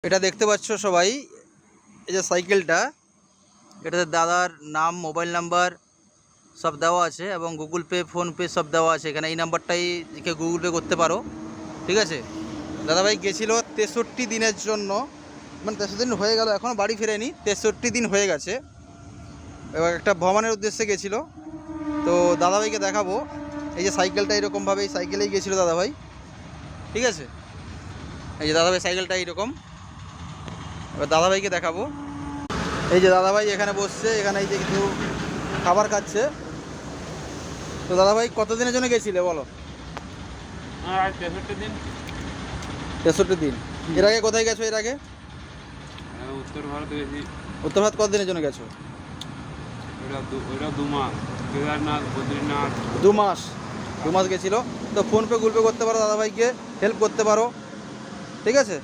এটা দেখতে পাচ্ছ সবাই, এই যে সাইকেলটা, এটাতে দাদার নাম, মোবাইল নাম্বার সব দেওয়া আছে এবং গুগল পে, ফোনপে সব দেওয়া আছে এখানে। এই নাম্বারটাই গুগল পে করতে পারো, ঠিক আছে। দাদাভাই গেছিলো 63 দিনের জন্য, মানে 63 দিন হয়ে গেল, এখনও বাড়ি ফেরেনি, 63 দিন হয়ে গেছে। এবার একটা ভ্রমণের উদ্দেশ্যে গেছিলো। তো দাদাভাইকে দেখাবো, এই যে সাইকেলটা এরকমভাবে, এই সাইকেলেই গেছিলো দাদাভাই, ঠিক আছে। এই যে দাদাভাই সাইকেলটা এইরকম, এবার দাদাভাইকে দেখাবো। এই যে দাদাভাই এখানে বসছে, এখানে এই যে কিছু খাবার খাচ্ছে। তো দাদাভাই কতদিনের জন্য গেছিলে বলো? 63 দিন। 63 দিন। এর আগে কোথায় গেছো? এর আগে উত্তর ভারতে গেছি। উত্তর ভারত কতদিনের জন্য গেছো? ওইটা 2 মাস। কেদারনাথ, বদ্রীনাথ। 2 মাস। 2 মাস গেছিলো। তো ফোনপে গুগল পে করতে পারো, দাদাভাইকে হেল্প করতে পারো, ঠিক আছে।